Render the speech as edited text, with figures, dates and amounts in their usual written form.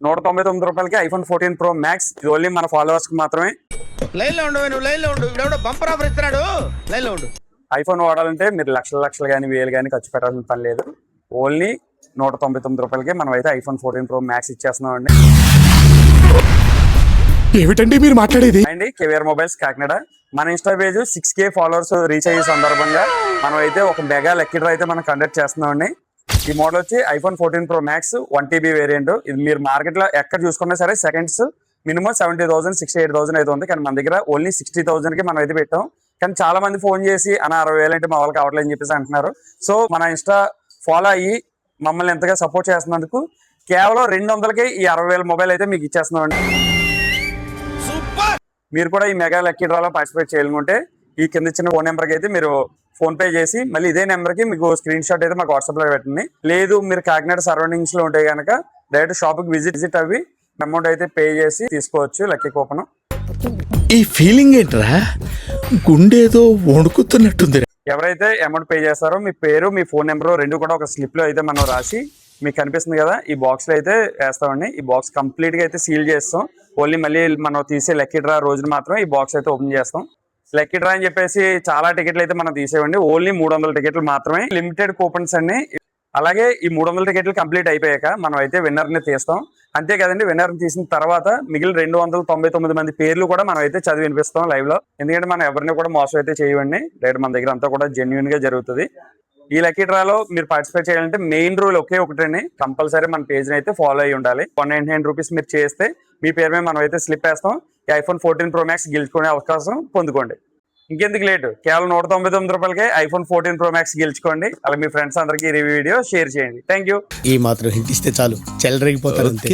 రూపాయలకి iPhone 14 Pro Max. ఇది only మన ఫాలోవర్స్ కి మాత్రమే. ఐఫోన్ వాడాలంటే మీరు లక్షలు కానీ వేలు కానీ ఖర్చు పెట్టాల్సిన పని లేదు. ఓన్లీ 199 రూపాయలకి మనం అయితే ఐఫోన్ 14 Pro Max ఇచ్చేస్తున్నాం అండి. ఏమిటండి మీరు మాట్లాడేది? అండి కేవీఆర్ మొబైల్స్ కాకినాడ. మన Insta page 6K followers reach అయ్యే సందర్భంగా మనం అయితే ఒక మెగా లక్కీ డ్రా అయితే మనం కండక్ట్ చేస్తున్నాం అండి. ఈ మోడల్ వచ్చి iPhone 14 Pro Max 1TB variant. ఇది మీరు మార్కెట్ లో ఎక్కడ చూసుకున్నా సరే సెకండ్స్ మినిమం 70,000 68,000 అయితే ఉంది. కానీ మన దగ్గర ఓన్లీ 60,000 కి మనం అయితే పెట్టాం. కానీ చాలా మంది ఫోన్ చేసి అన్న 60,000 అంటే మా వాళ్ళు కావట్లేదు అని చెప్పేసి అంటున్నారు. సో మన ఇన్స్టా ఫాలో అయ్యి మమ్మల్ని ఎంతగా సపోర్ట్ చేస్తున్నందుకు కేవలం 200కే ఈ 60,000 మొబైల్ అయితే మీకు ఇచ్చేస్తున్నాం అండి. మీరు కూడా ఈ మెగా లక్కీ డ్రాలో పార్టిసిపేట్ చేయాలనుకుంటే ఈ కింద ఇచ్చిన ఫోన్ నెంబర్కి అయితే మీరు ఫోన్ పే చేసి మళ్ళీ ఇదే నెంబర్కి మీకు స్క్రీన్ షాట్ అయితే మాకు వాట్సాప్లో పెట్టండి. లేదు మీరు కాకినాడ సరౌండింగ్స్ లో ఉంటే కనుక డైరెక్ట్ షాప్కి విజిట్ అవి అమౌంట్ అయితే పే చేసి తీసుకోవచ్చు లక్కీ కూపన్. ఈ ఫీలింగ్ ఏంట్రా, గుండేదో వణుకుతున్నట్టుంది. ఎవరైతే అమౌంట్ పే చేస్తారో మీ పేరు మీ ఫోన్ నెంబర్ రెండు కూడా ఒక స్లిప్ లో అయితే మనం రాసి మీకు కనిపిస్తుంది కదా ఈ బాక్స్ లో అయితే వేస్తామండి. ఈ బాక్స్ కంప్లీట్ గా అయితే సీల్ చేస్తాం. ఓన్లీ మళ్ళీ మనం తీసే లక్కీ డ్రా రోజున మాత్రమే ఈ బాక్స్ అయితే ఓపెన్ చేస్తాం. లక్కీ డ్రా అని చెప్పేసి చాలా టికెట్లు అయితే మనం తీసేవండి. ఓన్లీ 300 టికెట్లు మాత్రమే, లిమిటెడ్ కూపన్స్ అన్ని. అలాగే ఈ 300 టికెట్లు కంప్లీట్ అయిపోయాక మనం అయితే విన్నర్ ని తీస్తాం. అంతే కదండి, విన్నర్ తీసిన తర్వాత మిగిలిన 299 మంది పేర్లు కూడా మనం అయితే చదివి వినిపిస్తాం లైవ్ లో. ఎందుకంటే మనం ఎవరిని కూడా మోసం అయితే చేయవండి. డైరెక్ట్ మన దగ్గర అంతా కూడా జెన్యున్ గా జరుగుతుంది. ఈ లక్కీ డ్రాలో మీరు పార్టిసిపేట్ చేయాలంటే మెయిన్ రూల్ ఒకే ఒకటండి, కంపల్సరీ మన పేజ్ అయితే ఫాలో అయ్యి ఉండాలి. 199 రూపీస్ మీరు చేస్తే మీ పేరు మీద మనం అయితే స్లిప్ వేస్తాం. ఈ ఐఫోన్ 14 Pro Max గెలుచుకునే అవకాశం పొందుకోండి. ఇంకెందుకు లేటు, కేవలం 199 రూపాయలకే ఐఫోన్ 14 Pro Max గెలుచుకోండి. అలా మీ ఫ్రెండ్స్ అందరికీ ఈ వీడియో షేర్ చేయండి. Thank you. ఈ మాత్రం హింట్ ఇస్తే చాలు చెలరేగిపోతారు అంతే.